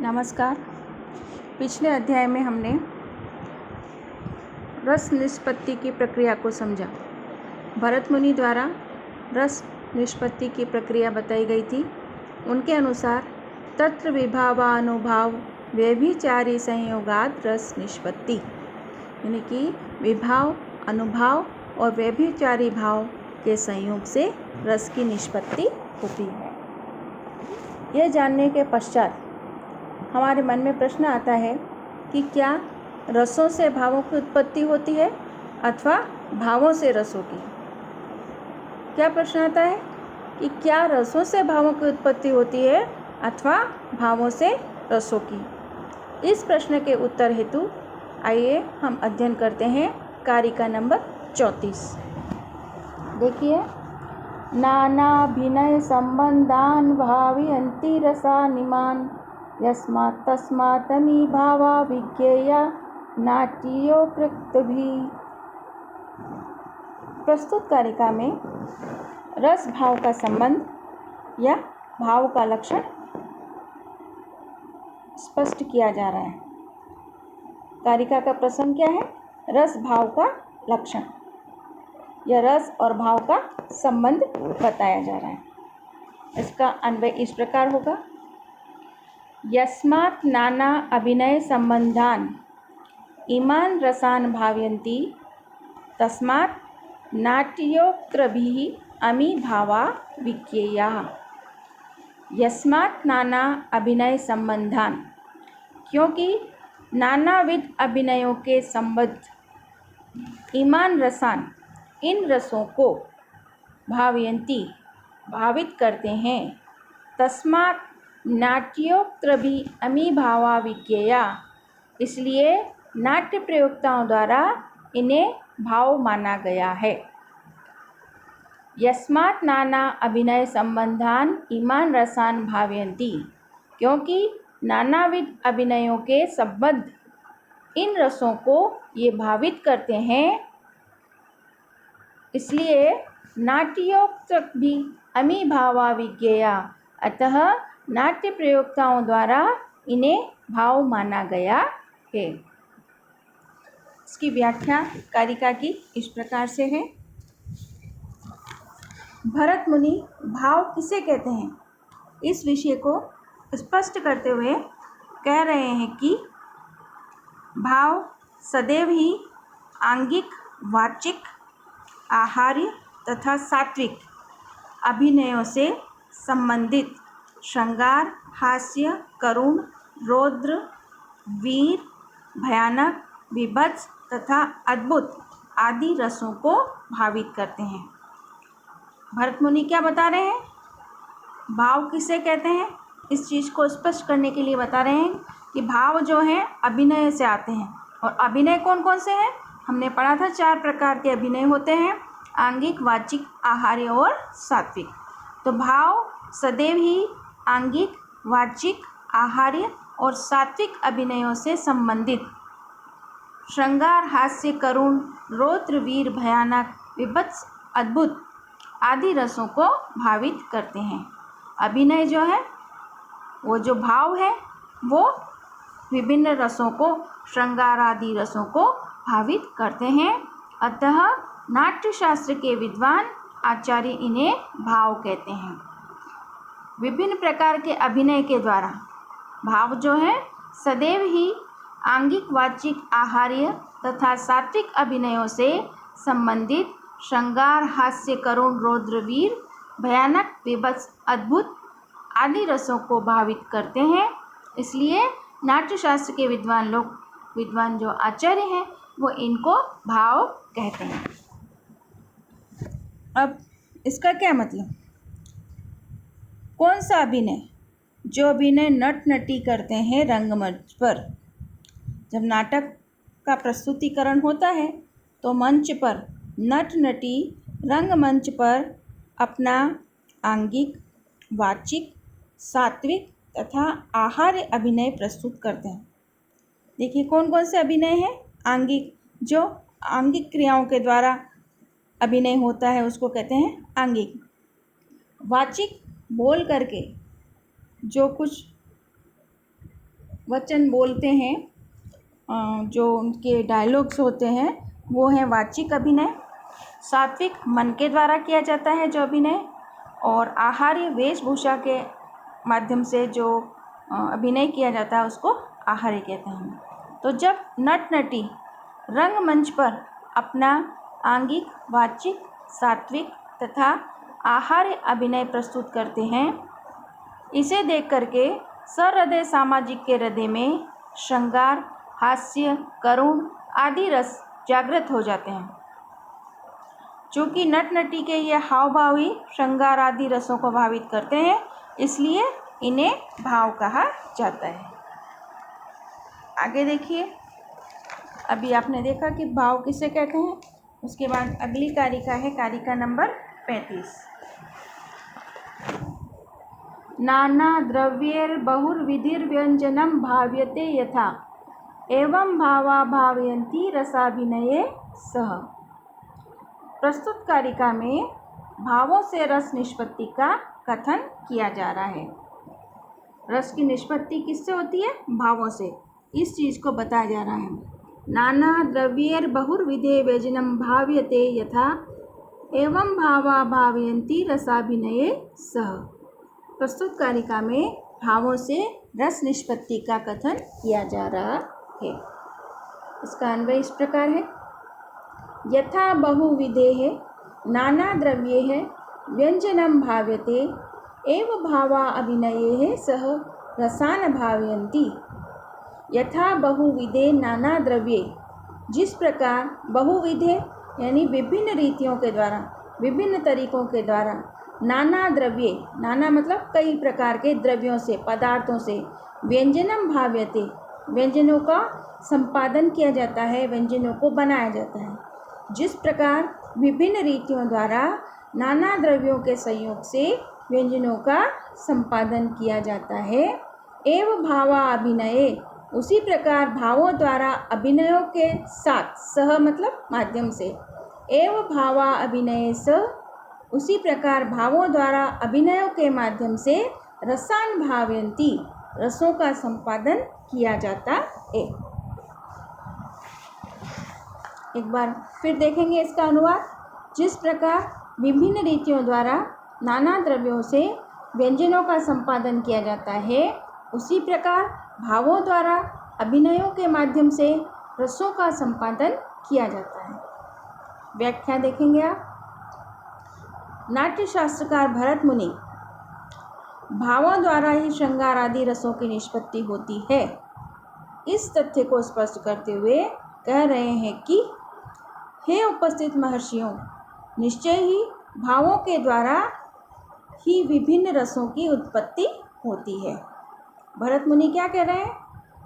नमस्कार। पिछले अध्याय में हमने रस निष्पत्ति की प्रक्रिया को समझा। भरत मुनि द्वारा रस निष्पत्ति की प्रक्रिया बताई गई थी। उनके अनुसार तत्र विभावानुभाव व्यभिचारी संयोगात रस निष्पत्ति, यानी कि विभाव, अनुभाव और व्यभिचारी भाव के संयोग से रस की निष्पत्ति होती है। यह जानने के पश्चात हमारे मन में प्रश्न आता है कि क्या रसों से भावों की उत्पत्ति होती है अथवा भावों से रसों की। क्या प्रश्न आता है कि क्या रसों से भावों की उत्पत्ति होती है अथवा भावों से रसों की। इस प्रश्न के उत्तर हेतु आइए हम अध्ययन करते हैं कारिका नंबर 34। देखिए, नानाभिनय संबंधान भावयन्ति रसानिमान यस्मात् तस्मात् अमी भावा विज्ञेया नाट्योक्तभिः। प्रस्तुत कारिका में रस भाव का संबंध या भाव का लक्षण स्पष्ट किया जा रहा है। कारिका का प्रसंग क्या है? रस भाव का लक्षण या रस और भाव का संबंध बताया जा रहा है। इसका अन्वय इस प्रकार होगा, यस्मात् नाना अभिनय संबंधान इमान रसान भावयन्ति तस्मात् नाट्योक्तभिः अमी भावा विज्ञेयाः। यस्मात् नाना अभिनय संबंधान, क्योंकि नानाविध अभिनयों के संबंध, इमान रसान, इन रसों को, भावयन्ति, भावित करते हैं, तस्मात् नाट्योक्तभिः अमी भावा विज्ञेया, इसलिए नाट्य प्रयोक्ताओं द्वारा इन्हें भाव माना गया है। यस्मात् नाना अभिनय संबंधान इमान रसान भावयन्ति, क्योंकि नानाविध अभिनयों के संबंध इन रसों को ये भावित करते हैं, इसलिए नाट्योक्तभिः अमी भावा विज्ञेया, अतः नाट्य प्रयोक्ताओं द्वारा इन्हें भाव माना गया है। इसकी व्याख्या कारिका की इस प्रकार से है। भरत मुनि भाव किसे कहते हैं, इस विषय को स्पष्ट करते हुए कह रहे हैं कि भाव सदैव ही आंगिक, वाचिक, आहार्य तथा सात्विक अभिनयों से संबंधित श्रृंगार, हास्य, करुण, रौद्र, वीर, भयानक, विभत्स तथा अद्भुत आदि रसों को भावित करते हैं। भरत मुनि क्या बता रहे हैं? भाव किसे कहते हैं, इस चीज़ को स्पष्ट करने के लिए बता रहे हैं कि भाव जो हैं अभिनय से आते हैं। और अभिनय कौन कौन से हैं? हमने पढ़ा था 4 प्रकार के अभिनय होते हैं, आंगिक, वाचिक, आहार्य और सात्विक। तो भाव सदैव ही आंगिक, वाचिक, आहार्य और सात्विक अभिनयों से संबंधित श्रृंगार, हास्य, करुण, रौद्र, वीर, भयानक, विभत्स, अद्भुत आदि रसों को भावित करते हैं। अभिनय जो है, वो जो भाव है, वो विभिन्न रसों को, श्रृंगार आदि रसों को भावित करते हैं। अतः नाट्यशास्त्र के विद्वान आचार्य इन्हें भाव कहते हैं। विभिन्न प्रकार के अभिनय के द्वारा भाव जो है सदैव ही आंगिक, वाचिक, आहार्य तथा सात्विक अभिनयों से संबंधित श्रृंगार, हास्य, करुण, रौद्र, वीर, भयानक, विभत्स, अद्भुत आदि रसों को भावित करते हैं। इसलिए नाट्यशास्त्र के विद्वान जो आचार्य हैं वो इनको भाव कहते हैं। अब इसका क्या मतलब? कौन सा अभिनय? जो अभिनय नट नटी करते हैं रंगमंच पर। जब नाटक का प्रस्तुतिकरण होता है तो मंच पर नट नटी रंगमंच पर अपना आंगिक, वाचिक, सात्विक तथा आहार्य अभिनय प्रस्तुत करते हैं। देखिए कौन कौन से अभिनय हैं। आंगिक, जो आंगिक क्रियाओं के द्वारा अभिनय होता है उसको कहते हैं आंगिक। वाचिक, बोल करके जो कुछ वचन बोलते हैं, जो उनके डायलॉग्स होते हैं वो हैं वाचिक अभिनय, सात्विक मन के द्वारा किया जाता है जो अभिनय, और आहार्य वेशभूषा के माध्यम से जो अभिनय किया जाता है उसको आहार्य कहते हैं। तो जब नट नटी रंगमंच पर अपना आंगिक, वाचिक, सात्विक तथा आहार्य अभिनय प्रस्तुत करते हैं, इसे देख करके सहृदय सामाजिक के हृदय में श्रृंगार, हास्य, करुण आदि रस जागृत हो जाते हैं। चूँकि नट नटी के ये हाव भाव ही श्रृंगार आदि रसों को भावित करते हैं, इसलिए इन्हें भाव कहा जाता है। आगे देखिए, अभी आपने देखा कि भाव किसे कहते हैं। उसके बाद अगली कारिका है कारिका नंबर 35। नाना द्रव्यैर्बहुर्विधिर्व्यञ्जनं भाव्यते यथा एवं भावा भावयन्ति रसाभिनये सह। प्रस्तुत कारिका में भावों से रस निष्पत्ति का कथन किया जा रहा है। रस की निष्पत्ति किससे होती है? भावों से। इस चीज़ को बताया जा रहा है। नाना द्रव्यैर्बहुर्विधे व्यजनं भाव्यते यथा एवं भावा भावयन्ति रसाभिनये सह। प्रस्तुत कारिका में भावों से रस निष्पत्ति का कथन किया जा रहा है। इसका अन्वय इस प्रकार है। यथा बहुविधेः नाना द्रव्यैः व्यञ्जनं भाव्यते एव भावा अभिनयैः सह रसान् भावयन्ति। यथा बहुविधे नाना द्रव्ये, जिस प्रकार बहुविधे यानी विभिन्न रीतियों के द्वारा, विभिन्न तरीकों के द्वारा, नाना द्रव्ये, नाना मतलब कई प्रकार के द्रव्यों से, पदार्थों से, व्यंजनम भाव्यते, व्यंजनों का संपादन किया जाता है, व्यंजनों को बनाया जाता है। जिस प्रकार विभिन्न रीतियों द्वारा नाना द्रव्यों के संयोग से व्यंजनों का संपादन किया जाता है, एव भावा अभिनये, उसी प्रकार भावों द्वारा अभिनयों के साथ, सह मतलब माध्यम से, एव भावा अभिनय स, उसी प्रकार भावों द्वारा अभिनयों के माध्यम से रसान भावयन्ति, रसों का संपादन किया जाता है। एक बार फिर देखेंगे इसका अनुवाद। जिस प्रकार विभिन्न रीतियों द्वारा नाना द्रव्यों से व्यंजनों का संपादन किया जाता है, उसी प्रकार भावों द्वारा अभिनयों के माध्यम से रसों का संपादन किया जाता है। व्याख्या देखेंगे आप। नाट्य शास्त्रकार भरत मुनि भावों द्वारा ही श्रृंगार आदि रसों की निष्पत्ति होती है, इस तथ्य को स्पष्ट करते हुए कह रहे हैं कि हे उपस्थित महर्षियों, निश्चय ही भावों के द्वारा ही विभिन्न रसों की उत्पत्ति होती है। भरत मुनि क्या कह रहे हैं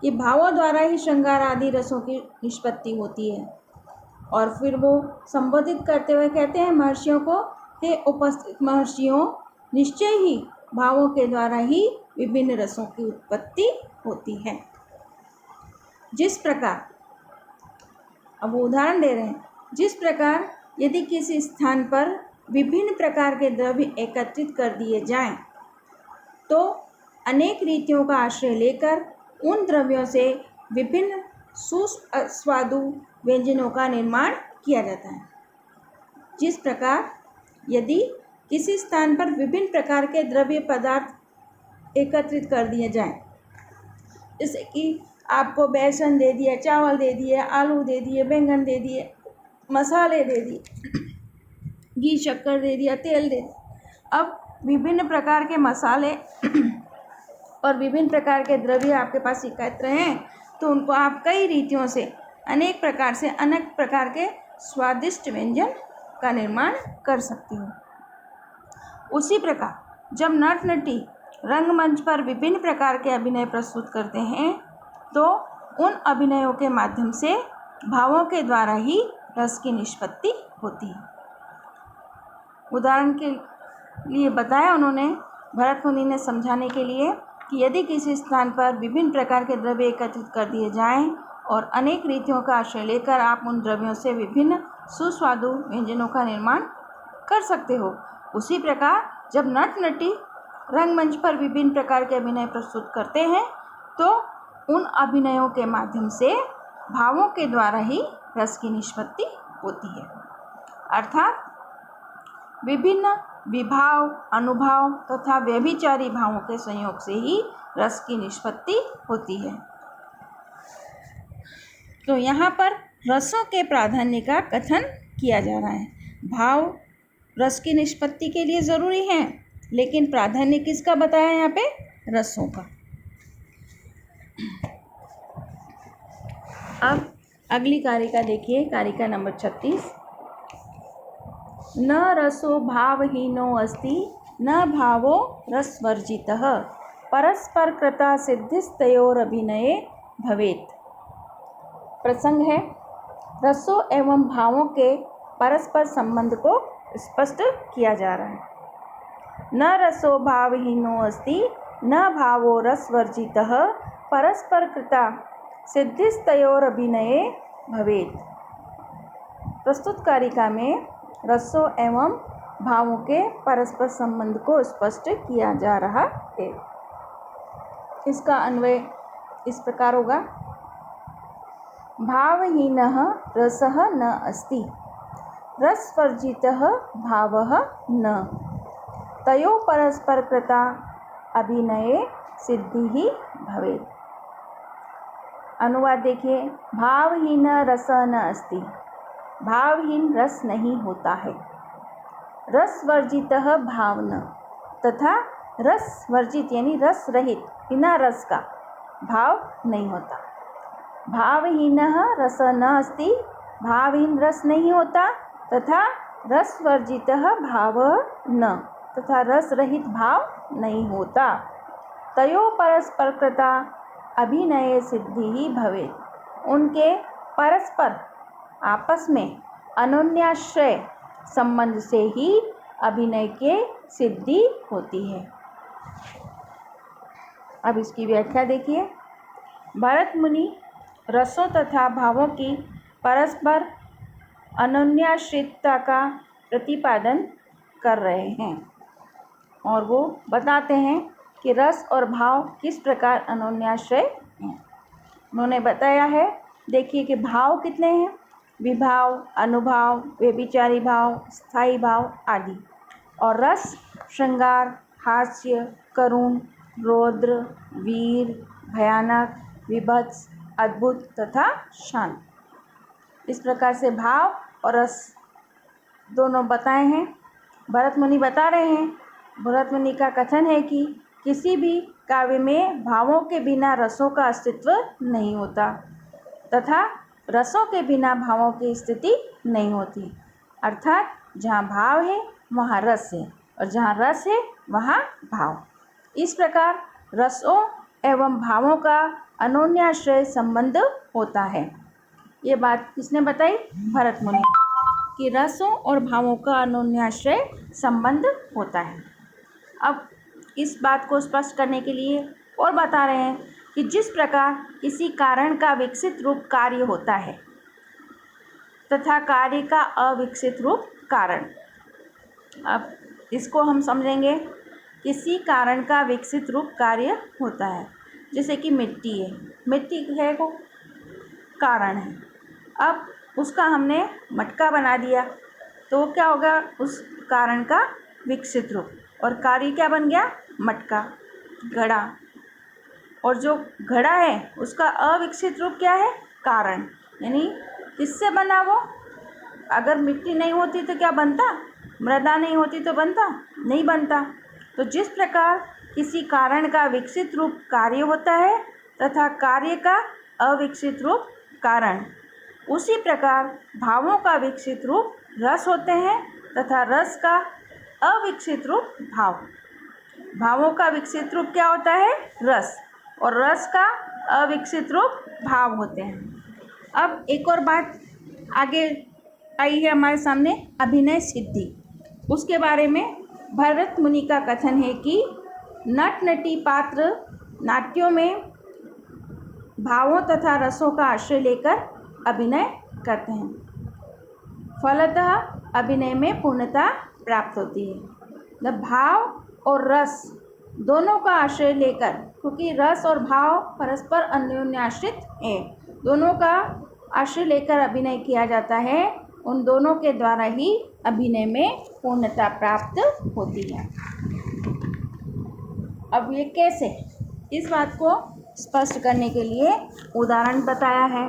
कि भावों द्वारा ही श्रृंगार आदि रसों की निष्पत्ति होती है, और फिर वो संबोधित करते हुए कहते हैं महर्षियों को, हे उपस्थित महर्षियों, निश्चय ही भावों के द्वारा ही विभिन्न रसों की उत्पत्ति होती है। जिस प्रकार, अब उदाहरण दे रहे हैं, जिस प्रकार यदि किसी स्थान पर विभिन्न प्रकार के द्रव्य एकत्रित कर दिए जाएं, तो अनेक रीतियों का आश्रय लेकर उन द्रव्यों से विभिन्न सुस्वादु व्यंजनों का निर्माण किया जाता है। जिस प्रकार यदि किसी स्थान पर विभिन्न प्रकार के द्रव्य पदार्थ एकत्रित कर दिए जाएं, जैसे कि आपको बेसन दे दिया, चावल दे दिए, आलू दे दिए, बैंगन दे दिए, मसाले दे दिए, घी शक्कर दे दिया, तेल दे दिया। अब विभिन्न प्रकार के मसाले और विभिन्न प्रकार के द्रव्य आपके पास एकत्र हैं, तो उनको आप कई रीतियों से, अनेक प्रकार से, अनेक प्रकार के स्वादिष्ट व्यंजन का निर्माण कर सकते हो। उसी प्रकार जब नट नटी रंगमंच पर विभिन्न प्रकार के अभिनय प्रस्तुत करते हैं, तो उन अभिनयों के माध्यम से भावों के द्वारा ही रस की निष्पत्ति होती है। उदाहरण के लिए बताया उन्होंने, भरत मुनि ने समझाने के लिए कि यदि किसी स्थान पर विभिन्न प्रकार के द्रव्य एकत्रित कर दिए जाएं और अनेक रीतियों का आश्रय लेकर आप उन द्रव्यों से विभिन्न सुस्वादु व्यंजनों का निर्माण कर सकते हो, उसी प्रकार जब नट नटी रंगमंच पर विभिन्न प्रकार के अभिनय प्रस्तुत करते हैं, तो उन अभिनयों के माध्यम से भावों के द्वारा ही रस की निष्पत्ति होती है। अर्थात विभिन्न विभाव, अनुभाव तथा व्यभिचारी भावों के संयोग से ही रस की निष्पत्ति होती है। तो यहाँ पर रसों के प्राधान्य का कथन किया जा रहा है। भाव रस की निष्पत्ति के लिए ज़रूरी हैं, लेकिन प्राधान्य किसका बताया यहाँ पे? रसों का। अब अगली कारिका देखिए, कारिका नंबर 36। न रसो भावहीनो अस्ति न भावो रसवर्जितः परस्पर कृता सिद्धिस्तयोरभिनये भवेत्। प्रसंग है, रसों एवं भावों के परस्पर संबंध को स्पष्ट किया जा रहा है। न रसो भावहीनो अस्ति न भावो रसवर्जितः परस्पर कृता सिद्धिस्तयोरभिनये भवेत्। प्रस्तुत कारिका में रसों एवं भावों के परस्पर संबंध को स्पष्ट किया जा रहा है। इसका अन्वय इस प्रकार होगा, भावहीनः रसः न अस्ति रसवर्जितः भावः न तयो परस्पर कृता अभिनये सिद्धि भवेत्। अनुवाद देखिए, भावहीन रस न अस्ति, भावहीन रस नहीं होता है। रसवर्जितः भाव न, तथा रस वर्जित यानी रस रहित, बिना रस का भाव नहीं होता। भावहीनः रस न अस्ति, भावहीन रस नहीं होता, तथा रसवर्जितः भाव न, तथा रस रहित भाव नहीं होता। तयो परस्पर कृता अभिनय सिद्धि भवेत्। उनके परस्पर आपस में अनन्याश्रय संबंध से ही अभिनय के सिद्धि होती है। अब इसकी व्याख्या देखिए। भरत मुनि रसों तथा भावों की परस्पर अनन्याश्रितता का प्रतिपादन कर रहे हैं और वो बताते हैं कि रस और भाव किस प्रकार अनन्याश्रय हैं। उन्होंने बताया है, देखिए कि भाव कितने हैं, विभाव, अनुभाव, व्यभिचारी भाव, स्थायी भाव आदि, और रस श्रृंगार, हास्य, करुण, रौद्र, वीर, भयानक, विभत्स, अद्भुत तथा शांत। इस प्रकार से भाव और रस दोनों बताए हैं। भरत मुनि बता रहे हैं, भरत मुनि का कथन है कि किसी भी काव्य में भावों के बिना रसों का अस्तित्व नहीं होता, तथा रसों के बिना भावों की स्थिति नहीं होती। अर्थात जहाँ भाव है वहाँ रस है, और जहाँ रस है वहाँ भाव। इस प्रकार रसों एवं भावों का अनन्याश्रय संबंध होता है। ये बात किसने बताई? भरत मुनि, कि रसों और भावों का अनन्याश्रय संबंध होता है। अब इस बात को स्पष्ट करने के लिए और बता रहे हैं कि जिस प्रकार किसी कारण का विकसित रूप कार्य होता है तथा कार्य का अविकसित रूप कारण। अब इसको हम समझेंगे, किसी कारण का विकसित रूप कार्य होता है, जैसे कि मिट्टी है, मिट्टी है को कारण है। अब उसका हमने मटका बना दिया तो क्या होगा? उस कारण का विकसित रूप, और कार्य क्या बन गया? मटका, घड़ा। और जो घड़ा है उसका अविकसित रूप क्या है? कारण। यानी किससे बना वो? अगर मिट्टी नहीं होती तो क्या बनता? मृदा नहीं होती तो बनता? नहीं बनता। तो जिस प्रकार किसी कारण का विकसित रूप कार्य होता है तथा कार्य का अविकसित रूप कारण, उसी प्रकार भावों का विकसित रूप रस होते हैं तथा रस का अविकसित रूप भाव। भावों का विकसित रूप क्या होता है? रस, और रस का अविकसित रूप भाव होते हैं। अब एक और बात आगे आई है हमारे सामने, अभिनय सिद्धि। उसके बारे में भरत मुनि का कथन है कि नट नटी पात्र नाट्यों में भावों तथा रसों का आश्रय लेकर अभिनय करते हैं, फलतः अभिनय में पूर्णता प्राप्त होती है। भाव और रस दोनों का आश्रय लेकर, क्योंकि रस और भाव परस्पर अन्योन्याश्रित है, दोनों का आश्रय लेकर अभिनय किया जाता है, उन दोनों के द्वारा ही अभिनय में पूर्णता प्राप्त होती है। अब ये कैसे, इस बात को स्पष्ट करने के लिए उदाहरण बताया है।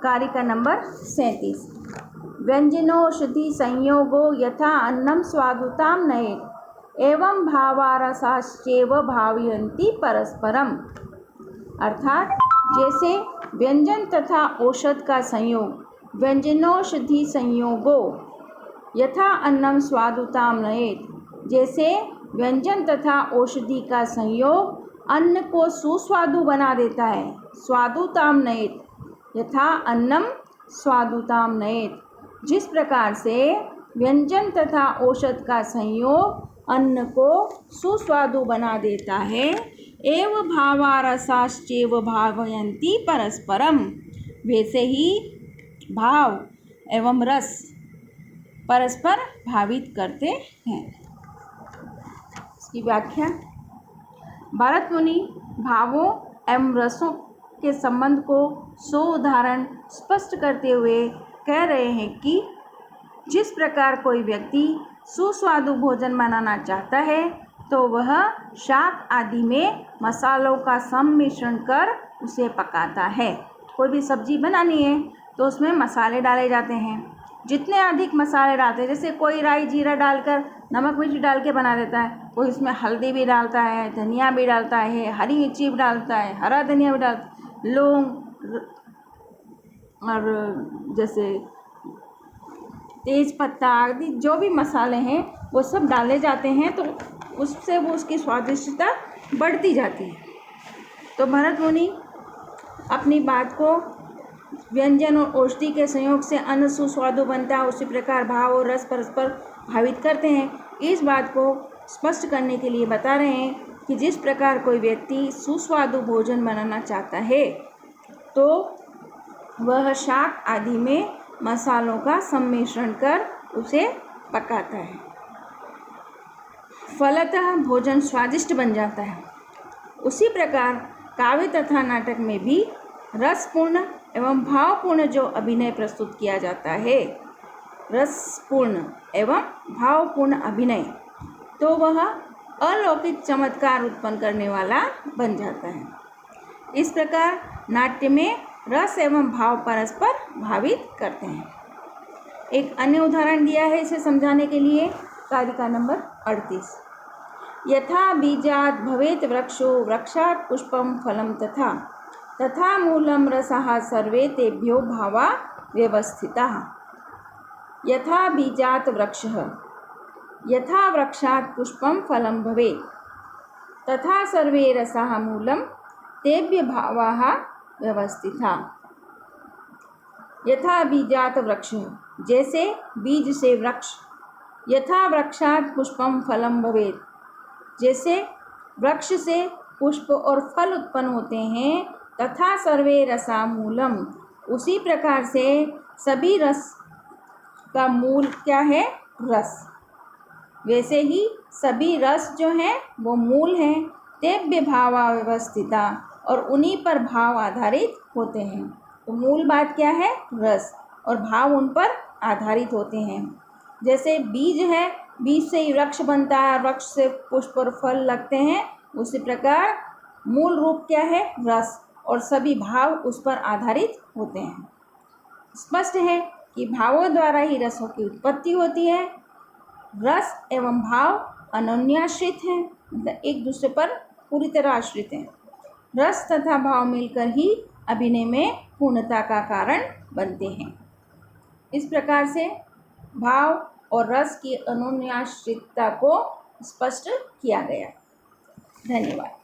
कारिका नंबर 37। व्यंजनोषधि संयोगो यथा अन्नम स्वादुतां नयेत् एवं भावारसाश्चैव भावयन्ति परस्परम। अर्थात जैसे व्यंजन तथा औषध का संयोग, व्यंजनोषधि संयोगो यथा अन्नम स्वादुतां नयेत्, जैसे व्यंजन तथा औषधि का संयोग अन्न को सुस्वादु बना देता है। स्वादुतां नयेत् यथा अन्नम स्वादुतां नयेत्, जिस प्रकार से व्यंजन तथा औषध का संयोग अन्न को सुस्वादु बना देता है, एव भावारसाश्चैव भावयन्ति परस्परम, वैसे ही भाव एवं रस परस्पर भावित करते हैं। इसकी व्याख्या, भरत मुनि भावों एवं रसों के संबंध को उदाहरण स्पष्ट करते हुए कह रहे हैं कि जिस प्रकार कोई व्यक्ति सुस्वादु भोजन बनाना चाहता है तो वह शाक आदि में मसालों का सम्मिश्रण कर उसे पकाता है। कोई भी सब्जी बनानी है तो उसमें मसाले डाले जाते हैं। जितने अधिक मसाले डालते हैं, जैसे कोई राई जीरा डालकर नमक मिर्च डाल के बना देता है, कोई इसमें हल्दी भी डालता है, धनिया भी डालता है, हरी मिर्ची भी डालता है, हरा धनिया भी डालता है, लौंग और जैसे तेज पत्ता आदि जो भी मसाले हैं वो सब डाले जाते हैं, तो उससे वो उसकी स्वादिष्टता बढ़ती जाती है। तो भरत मुनि अपनी बात को व्यंजन और औषधि के संयोग से अन्न सुस्वादु बनता है, उसी प्रकार भाव और रस परस्पर भावित करते हैं। इस बात को स्पष्ट करने के लिए बता रहे हैं कि जिस प्रकार कोई व्यक्ति सुस्वादु भोजन बनाना चाहता है तो वह शाक आदि में मसालों का सम्मिश्रण कर उसे पकाता है, फलतः भोजन स्वादिष्ट बन जाता है। उसी प्रकार काव्य तथा नाटक में भी रसपूर्ण एवं भावपूर्ण जो अभिनय प्रस्तुत किया जाता है, रसपूर्ण एवं भावपूर्ण अभिनय, तो वह अलौकिक चमत्कार उत्पन्न करने वाला बन जाता है। इस प्रकार नाट्य में रस एवं भाव परस्पर भावित करते हैं। एक अन्य उदाहरण दिया है इसे समझाने के लिए, कारिका नंबर 38। यथा बीजात् भवेत् वृक्षो वृक्षात् पुष्पं फलं तथा तथा मूलं रसः सर्वे तेभ्यो भावा व्यवस्थिताः। यथा बीजात् वृक्षः यथा वृक्षात् पुष्पं फलं भवेत् तथा सर्वे रसाः मूलं तेभ्य भावाः व्यवस्थिताः। यथा बीजात् वृक्षः, जैसे बीज से वृक्ष, यथा वृक्षात् पुष्पं फलं भवेत्, जैसे वृक्ष से पुष्प और फल उत्पन्न होते हैं, तथा सर्वे रसा मूलम, उसी प्रकार से सभी रस का मूल क्या है, रस, वैसे ही सभी रस जो हैं वो मूल हैं। तेभ्य भावा व्यवस्थिता, और उन्हीं पर भाव आधारित होते हैं। तो मूल बात क्या है, रस, और भाव उन पर आधारित होते हैं। जैसे बीज है, बीज से ही वृक्ष बनता है, वृक्ष से पुष्प और फल लगते हैं, उसी प्रकार मूल रूप क्या है, रस, और सभी भाव उस पर आधारित होते हैं। स्पष्ट है कि भावों द्वारा ही रसों की उत्पत्ति होती है। रस एवं भाव अनन्याश्रित हैं, मतलब एक दूसरे पर पूरी तरह आश्रित हैं। रस तथा भाव मिलकर ही अभिनय में पूर्णता का कारण बनते हैं। इस प्रकार से भाव और रस की अनन्याश्रितता को स्पष्ट किया गया। धन्यवाद।